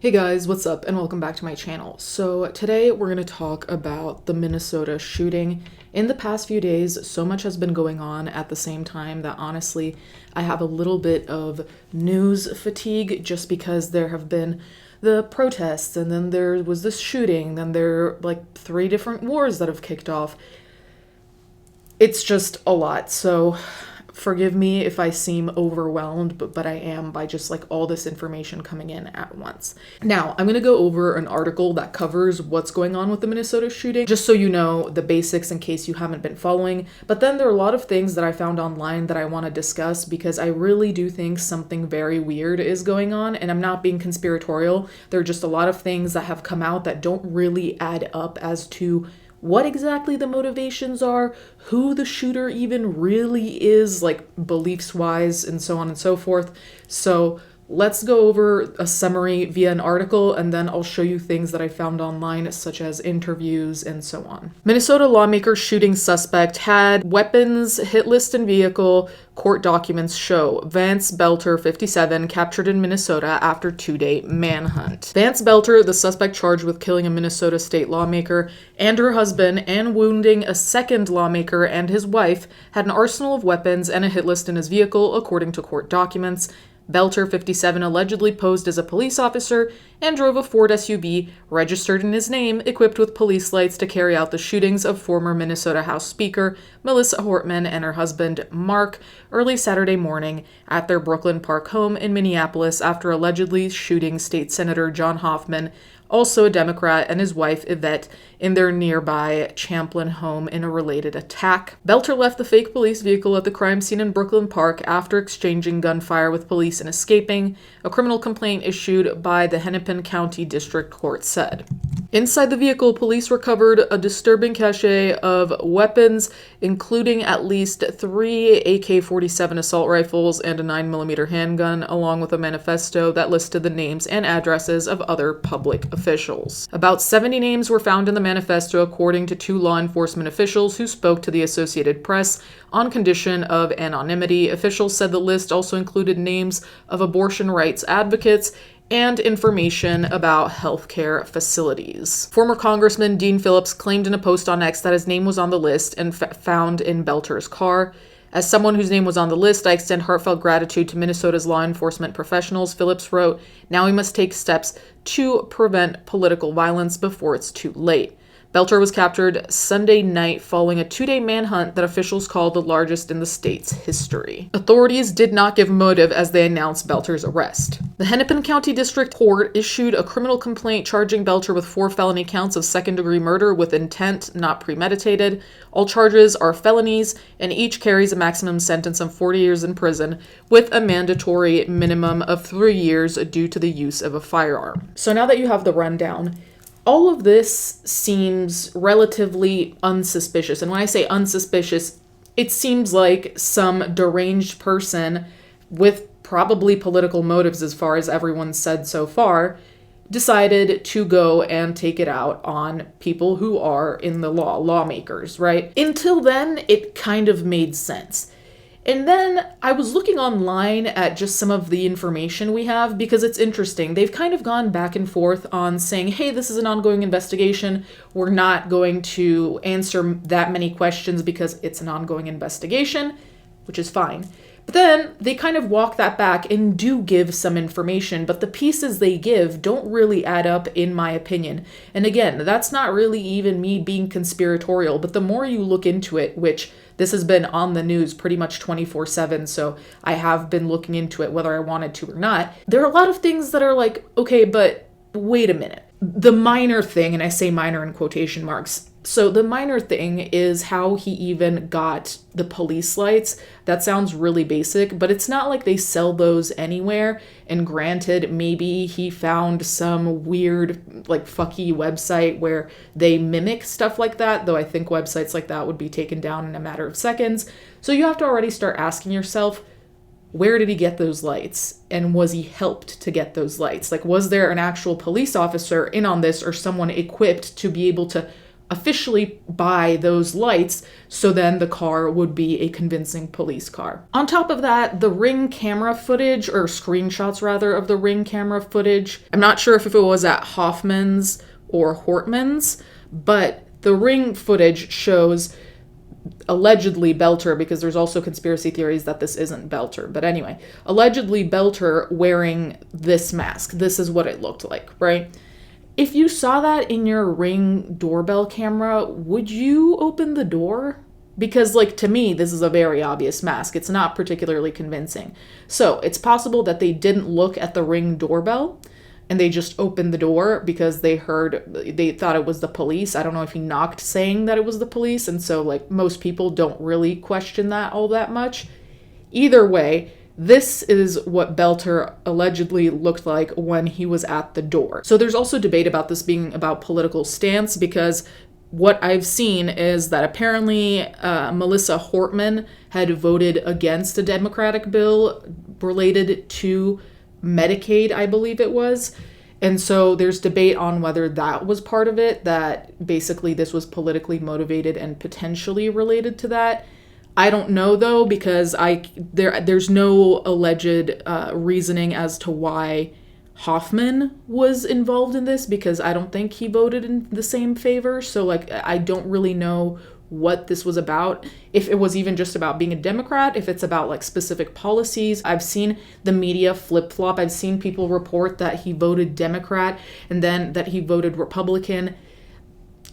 Hey guys, what's up and welcome back to my channel. So today we're going to talk about the Minnesota shooting. In the past few days, so much has been going on at the same time that honestly, I have a little bit of news fatigue just because there have been the protests and then there was this shooting, then there are like 3 different wars that have kicked off. It's just a lot. So forgive me if I seem overwhelmed, but I am by just like all this information coming in at once. Now, I'm going to go over an article that covers what's going on with the Minnesota shooting, just so you know the basics in case you haven't been following. But then there are a lot of things that I found online that I want to discuss because I really do think something very weird is going on, and I'm not being conspiratorial. There are just a lot of things that have come out that don't really add up as to what exactly the motivations are, who the shooter even really is, like beliefs-wise, and so on and so forth. So let's go over a summary via an article, and then I'll show you things that I found online, such as interviews and so on. Minnesota lawmaker shooting suspect had weapons, hit list and vehicle, court documents show. Vance Belter, 57, captured in Minnesota after 2-day manhunt. Vance Belter, the suspect charged with killing a Minnesota state lawmaker and her husband and wounding a second lawmaker and his wife, had an arsenal of weapons and a hit list in his vehicle, according to court documents. Belter, 57, allegedly posed as a police officer and drove a Ford SUV registered in his name, equipped with police lights to carry out the shootings of former Minnesota House Speaker Melissa Hortman and her husband Mark early Saturday morning at their Brooklyn Park home in Minneapolis after allegedly shooting State Senator John Hoffman, also a Democrat, and his wife Yvette in their nearby Champlin home in a related attack. Belter left the fake police vehicle at the crime scene in Brooklyn Park after exchanging gunfire with police and escaping, a criminal complaint issued by the Hennepin County District Court said. Inside the vehicle, police recovered a disturbing cache of weapons, including at least 3 AK-47 assault rifles and a 9mm handgun, along with a manifesto that listed the names and addresses of other public officials. About 70 names were found in the manifesto, according to 2 law enforcement officials who spoke to the Associated Press on condition of anonymity. Officials said the list also included names of abortion rights advocates and information about healthcare facilities. Former Congressman Dean Phillips claimed in a post on X that his name was on the list and found in Belter's car. As someone whose name was on the list, I extend heartfelt gratitude to Minnesota's law enforcement professionals, Phillips wrote. Now we must take steps to prevent political violence before it's too late. Belter was captured Sunday night following a 2-day manhunt that officials called the largest in the state's history. Authorities did not give motive as they announced Belter's arrest. The Hennepin County District Court issued a criminal complaint charging Belter with 4 felony counts of second-degree murder with intent not premeditated. All charges are felonies, and each carries a maximum sentence of 40 years in prison, with a mandatory minimum of 3 years due to the use of a firearm. So now that you have the rundown, all of this seems relatively unsuspicious. And when I say unsuspicious, it seems like some deranged person with probably political motives, as far as everyone's said so far, decided to go and take it out on people who are in the lawmakers, right? Until then, it kind of made sense. And then I was looking online at just some of the information we have because it's interesting. They've kind of gone back and forth on saying, hey, this is an ongoing investigation. We're not going to answer that many questions because it's an ongoing investigation, which is fine. But then they kind of walk that back and do give some information, but the pieces they give don't really add up in my opinion. And again, that's not really even me being conspiratorial, but the more you look into it, which this has been on the news pretty much 24/7, so I have been looking into it whether I wanted to or not, there are a lot of things that are like, okay, but wait a minute. The minor thing, and I say minor in quotation marks, so the minor thing is how he even got the police lights. That sounds really basic, but it's not like they sell those anywhere. And granted, maybe he found some weird, like, fucky website where they mimic stuff like that, though I think websites like that would be taken down in a matter of seconds. So you have to already start asking yourself, where did he get those lights? And was he helped to get those lights? Like, was there an actual police officer in on this or someone equipped to be able to officially buy those lights, so then the car would be a convincing police car. On top of that, the Ring camera footage, or screenshots rather, of the Ring camera footage, I'm not sure if it was at Hoffman's or Hortman's, but the Ring footage shows allegedly Belter, because there's also conspiracy theories that this isn't Belter. But anyway, allegedly Belter wearing this mask. This is what it looked like, right? If you saw that in your Ring doorbell camera, would you open the door? Because, like, to me, this is a very obvious mask. It's not particularly convincing. So it's possible that they didn't look at the Ring doorbell and they just opened the door because they thought it was the police. I don't know if he knocked saying that it was the police. And so, like, most people don't really question that all that much. Either way, this is what Belter allegedly looked like when he was at the door. So there's also debate about this being about political stance, because what I've seen is that apparently Melissa Hortman had voted against a Democratic bill related to Medicaid, I believe it was. And so there's debate on whether that was part of it, that basically this was politically motivated and potentially related to that. I don't know, though, because there's no alleged reasoning as to why Hoffman was involved in this, because I don't think he voted in the same favor. So, like, I don't really know what this was about, if it was even just about being a Democrat, if it's about, like, specific policies. I've seen the media flip-flop. I've seen people report that he voted Democrat and then that he voted Republican.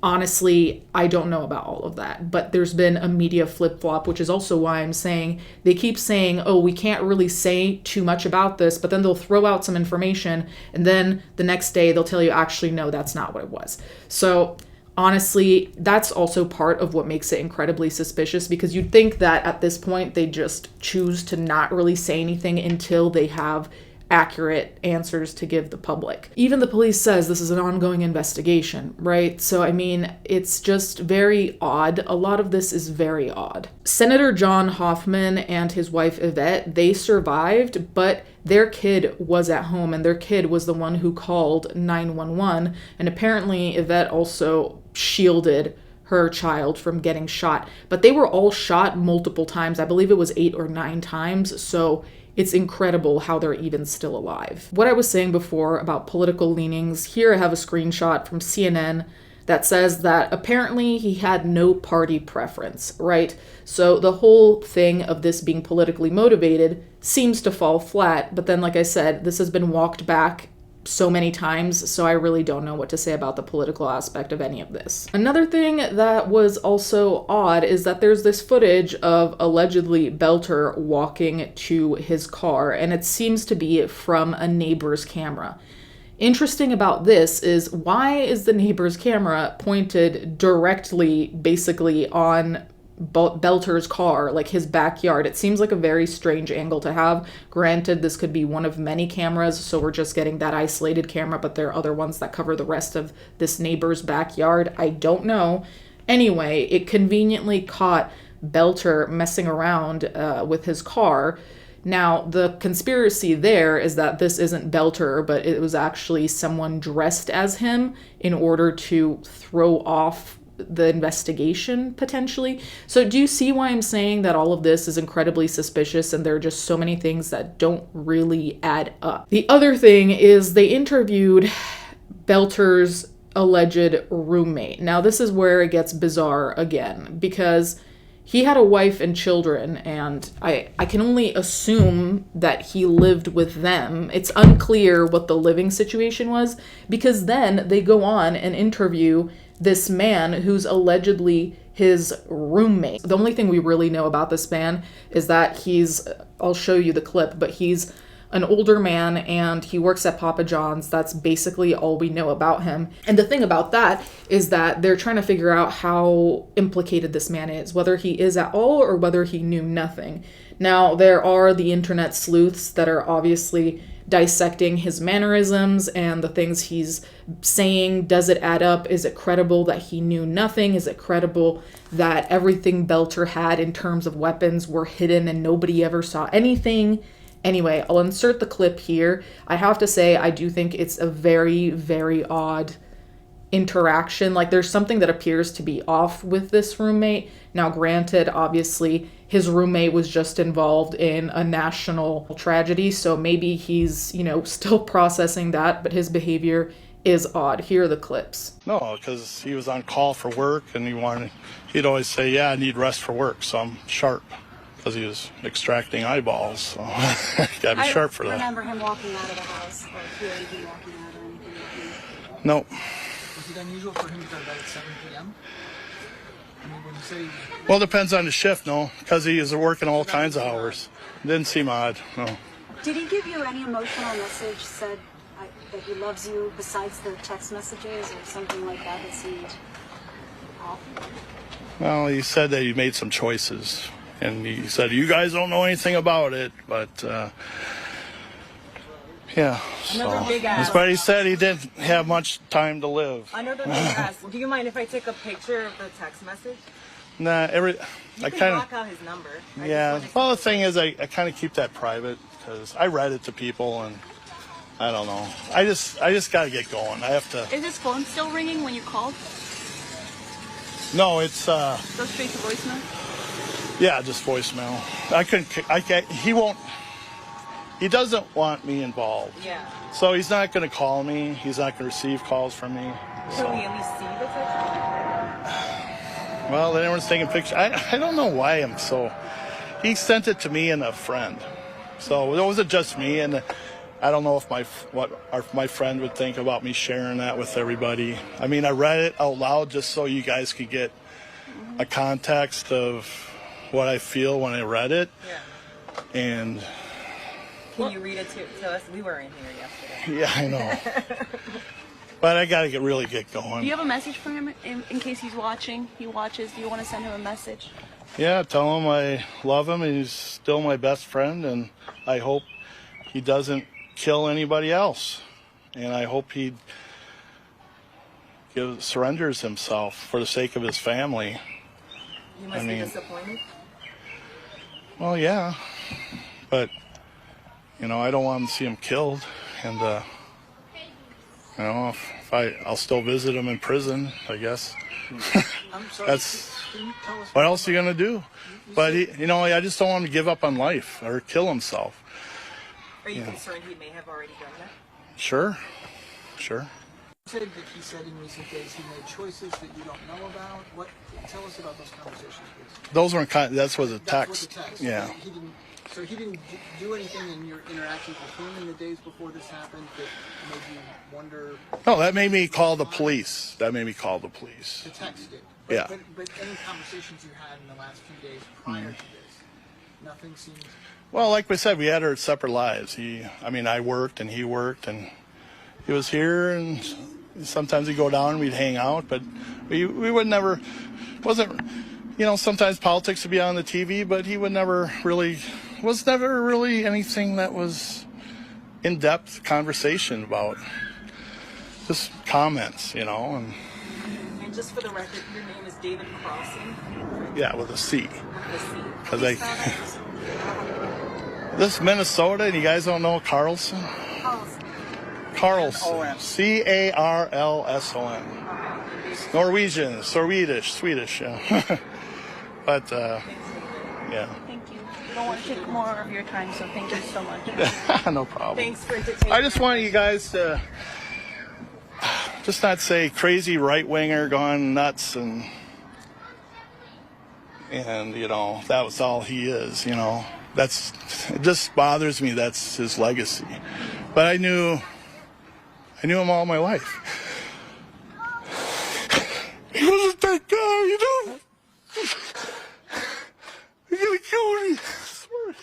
Honestly, I don't know about all of that, but there's been a media flip-flop, which is also why I'm saying they keep saying, oh, we can't really say too much about this, but then they'll throw out some information, and then the next day they'll tell you, actually, no, that's not what it was. So honestly, that's also part of what makes it incredibly suspicious, because you'd think that at this point they just choose to not really say anything until they have accurate answers to give the public. Even the police says this is an ongoing investigation, right? So, I mean, it's just very odd. A lot of this is very odd. Senator John Hoffman and his wife Yvette, they survived, but their kid was at home, and their kid was the one who called 911, and apparently Yvette also shielded her child from getting shot. But they were all shot multiple times. I believe it was 8 or 9 times, so it's incredible how they're even still alive. What I was saying before about political leanings, here I have a screenshot from CNN that says that apparently he had no party preference, right? So the whole thing of this being politically motivated seems to fall flat, but then, like I said, this has been walked back so many times, so I really don't know what to say about the political aspect of any of this. Another thing that was also odd is that there's this footage of allegedly Belter walking to his car, and it seems to be from a neighbor's camera. Interesting about this is, why is the neighbor's camera pointed directly, basically, on Belter's car, like his backyard? It seems like a very strange angle to have. Granted, this could be one of many cameras, so we're just getting that isolated camera, but there are other ones that cover the rest of this neighbor's backyard. I don't know. Anyway, it conveniently caught Belter messing around with his car. Now, the conspiracy there is that this isn't Belter, but it was actually someone dressed as him in order to throw off the investigation, potentially. So do you see why I'm saying that all of this is incredibly suspicious, and there are just so many things that don't really add up? The other thing is they interviewed Belter's alleged roommate. Now, this is where it gets bizarre again, because he had a wife and children, and I can only assume that he lived with them. It's unclear what the living situation was, because then they go on and interview this man who's allegedly his roommate. The only thing we really know about this man is that I'll show you the clip, but he's an older man and he works at Papa John's. That's basically all we know about him. And the thing about that is that they're trying to figure out how implicated this man is, whether he is at all or whether he knew nothing. Now, there are the internet sleuths that are obviously dissecting his mannerisms and the things he's saying. Does it add up? Is it credible that he knew nothing? Is it credible that everything Belter had in terms of weapons were hidden and nobody ever saw anything? Anyway, I'll insert the clip here. I have to say, I do think it's a very, very odd interaction. Like there's something that appears to be off with this roommate. Now, granted, obviously, his roommate was just involved in a national tragedy, so maybe he's, still processing that, but his behavior is odd. Here are the clips. No, because he was on call for work, and he'd always say, yeah, I need rest for work, so I'm sharp. Because he was extracting eyeballs, so gotta be sharp for that. I remember him walking out of the house, or hearing him walking out or anything like that. Nope. Was it unusual for him to go to bed at 7 p.m.? I mean, when you say... Well, it depends on the shift, no, because he is working all kinds of hours. Didn't seem odd, no. Did he give you any emotional message, said that he loves you, besides the text messages or something like that that seemed off? Well, he said that he made some choices. And he said, you guys don't know anything about it, but, yeah. Another big ass. But he said he didn't have much time to live. Another big ass. Do you mind if I take a picture of the text message? Nah, You can block out his number. Yeah. Well, the thing is, I kind of keep that private because I read it to people, and I don't know. I just got to get going. I have to. Is his phone still ringing when you called? No, it's Go straight to voicemail? yeah, just voicemail. I can't. He doesn't want me involved. Yeah. So he's not going to call me. He's not going to receive calls from me. Can we at least see the text? Well, then everyone's taking pictures. I don't know why I'm so. He sent it to me and a friend, so it wasn't just me. And I don't know if my friend would think about me sharing that with everybody. I mean, I read it out loud just so you guys could get a context of what I feel when I read it. Yeah. And Can you read it to us? We were in here yesterday. yeah, I know. But I got to really get going. Do you have a message for him in case he's watching? He watches. Do you want to send him a message? Yeah, tell him I love him and he's still my best friend, and I hope he doesn't kill anybody else. And I hope he surrenders himself for the sake of his family. You must be disappointed. Well, yeah, but I don't want to see him killed, and I'll still visit him in prison, I guess. I'm sorry. That's Can you tell us what else are you gonna do? But I just don't want him to give up on life or kill himself. Are you concerned he may have already done that? Sure. You said that he said in recent days he made choices that you don't know about. Tell us about those conversations, please. Those weren't that was a That's text. what the text. Yeah. He didn't do anything in your interactions with him in the days before this happened that made you wonder. No, that made me call the police. The text did. But, Yeah. But any conversations you had in the last few days prior to this, nothing seems. Well, like we said, we had our separate lives. I worked and he worked, and he was here, and sometimes we'd go down and we'd hang out, but we would never, sometimes politics would be on the TV, but he was never really anything that was in-depth conversation about, just comments, and And just for the record, your name is David Crossing. yeah, with a C. Let's see. Because Please spell that. this is Minnesota, and you guys don't know Carlson? Carlson. Carlson. Norwegian, Swedish, yeah. But, yeah. Thank you. I don't want to take more of your time, so thank you so much. No problem. Thanks for entertaining. I just want you guys to just not say crazy right-winger gone nuts and that was all he is, It just bothers me that's his legacy. But I knew him all my life. He wasn't that guy, You're gonna kill me. Sorry.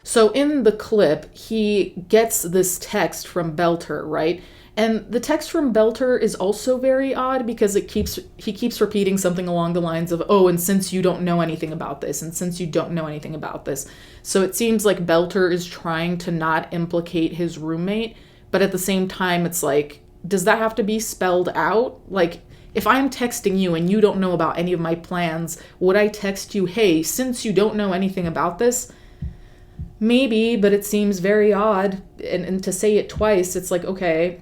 So in the clip, he gets this text from Belter, right? And the text from Belter is also very odd because he keeps repeating something along the lines of, oh, and since you don't know anything about this, and since you don't know anything about this. So it seems like Belter is trying to not implicate his roommate, but at the same time, it's like, does that have to be spelled out? Like, if I'm texting you and you don't know about any of my plans, would I text you, hey, since you don't know anything about this? Maybe, but it seems very odd. And to say it twice, it's like, okay,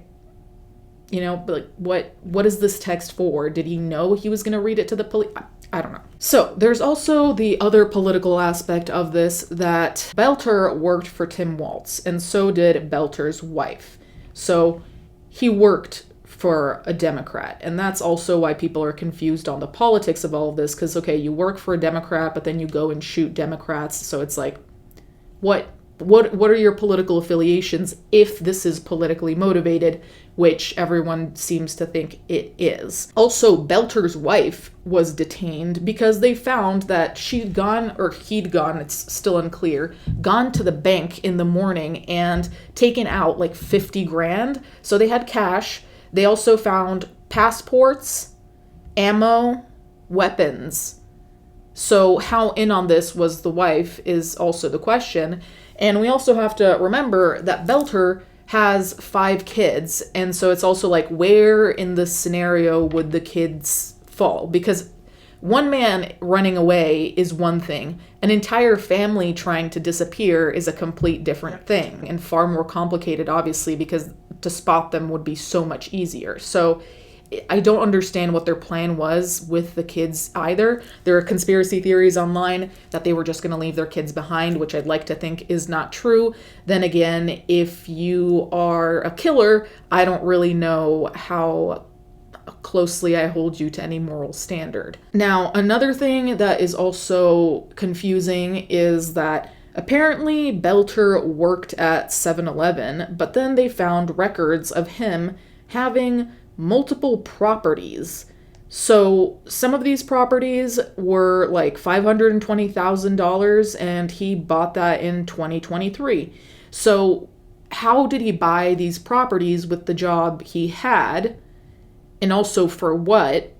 You know, like what is this text for? Did he know he was going to read it to the police? I don't know. So there's also the other political aspect of this, that Belter worked for Tim Walz, and so did Belter's wife. So he worked for a Democrat, and that's also why people are confused on the politics of all of this, because, okay, you work for a Democrat, but then you go and shoot Democrats, so it's like, what are your political affiliations if this is politically motivated, which everyone seems to think it is. Also, Belter's wife was detained because they found that he'd gone, it's still unclear, gone to the bank in the morning and taken out like 50 grand. So they had cash. They also found passports, ammo, weapons. So how in on this was the wife is also the question. And we also have to remember that Belter has 5 kids, and so it's also like, where in the scenario would the kids fall? Because one man running away is one thing. An entire family trying to disappear is a complete different thing, and far more complicated, obviously, because to spot them would be so much easier. So I don't understand what their plan was with the kids either. There are conspiracy theories online that they were just going to leave their kids behind, which I'd like to think is not true. Then again, if you are a killer, I don't really know how closely I hold you to any moral standard. Now, another thing that is also confusing is that apparently Belter worked at 7-Eleven, but then they found records of him having multiple properties. So some of these properties were like $520,000, and he bought that in 2023. So how did he buy these properties with the job he had? And also for what?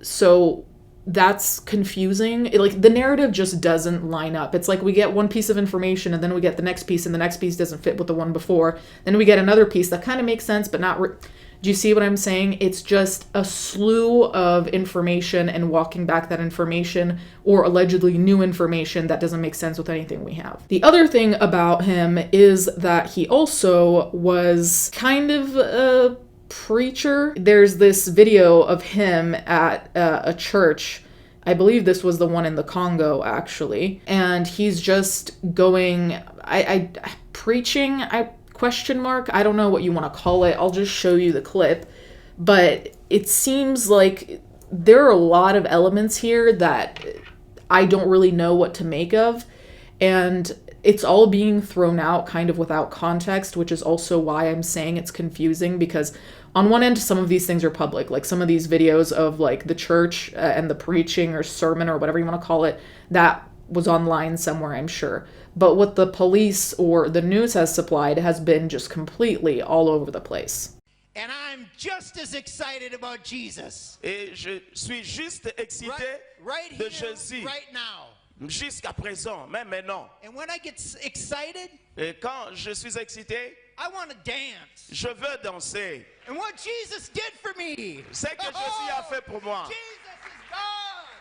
So that's confusing. Like, the narrative just doesn't line up. It's like we get one piece of information and then we get the next piece, and the next piece doesn't fit with the one before. Then we get another piece that kind of makes sense, but not do you see what I'm saying? It's just a slew of information and walking back that information, or allegedly new information that doesn't make sense with anything we have. The other thing about him is that he also was kind of a preacher. There's this video of him at a church. I believe this was the one in the Congo, actually. And he's just going, preaching, question mark? I don't know what you want to call it. I'll just show you the clip. But it seems like there are a lot of elements here that I don't really know what to make of. And it's all being thrown out kind of without context, which is also why I'm saying it's confusing, because on one end, some of these things are public. Like some of these videos of like the church and the preaching or sermon or whatever you want to call it, that was online somewhere, I'm sure. But what the police or the news has supplied has been just completely all over the place. And I'm just as excited about Jesus. Et je suis juste excité Right de here, Jésus. right now. Jusqu'à présent, même maintenant. And when I get excited, Et quand je suis excité, I want to dance. je veux danser. And what Jesus did for me. Ce que Jésus a fait pour moi.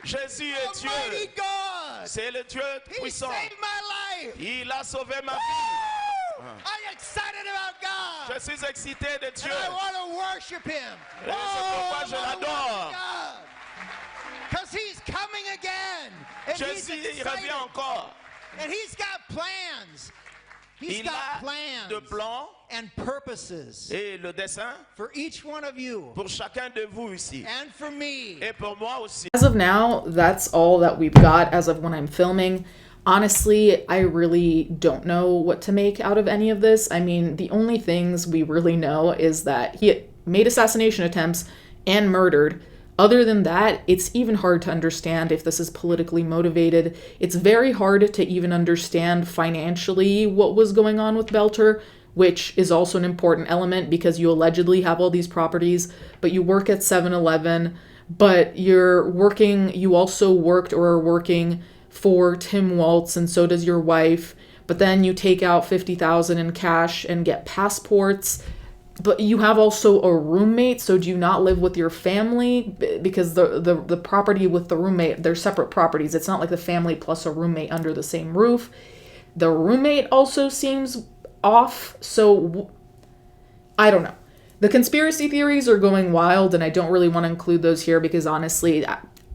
Jesus is God. Jésus est Almighty Dieu. God. C'est le Dieu He puissant. saved my life. Il a sauvé ma vie. Woo! I'm excited about God. Je suis excité de Dieu. And I want to worship Him. Et c'est pourquoi je l'adore. Because He's coming again. And Jésus, He's il revient excited. encore. And He's got plans. He's Il got a plans de plans and purposes et le dessein for each one of you pour chacun de vous ici. and for me. Et pour moi aussi. As of now, that's all that we've got as of when I'm filming. Honestly, I really don't know what to make out of any of this. I mean, the only things we really know is that he made assassination attempts and murdered. Other than that, it's even hard to understand if this is politically motivated. It's very hard to even understand financially what was going on with Belter, which is also an important element because you allegedly have all these properties, but you work at 7-Eleven, but you also worked or are working for Tim Walz, and so does your wife, but then you take out $50,000 in cash and get passports. But you have also a roommate, so do you not live with your family? Because the property with the roommate, they're separate properties. It's not like the family plus a roommate under the same roof. The roommate also seems off, so I don't know. The conspiracy theories are going wild, and I don't really want to include those here because honestly,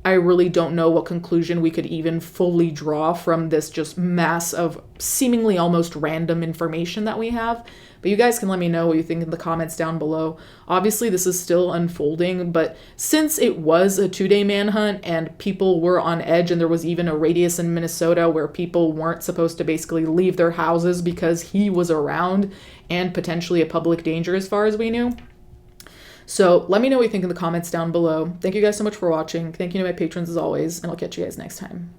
I really don't know what conclusion we could even fully draw from this just mass of seemingly almost random information that we have. But you guys can let me know what you think in the comments down below. Obviously, this is still unfolding, but since it was a 2-day manhunt and people were on edge, and there was even a radius in Minnesota where people weren't supposed to basically leave their houses because he was around and potentially a public danger as far as we knew. So let me know what you think in the comments down below. Thank you guys so much for watching. Thank you to my patrons as always, and I'll catch you guys next time.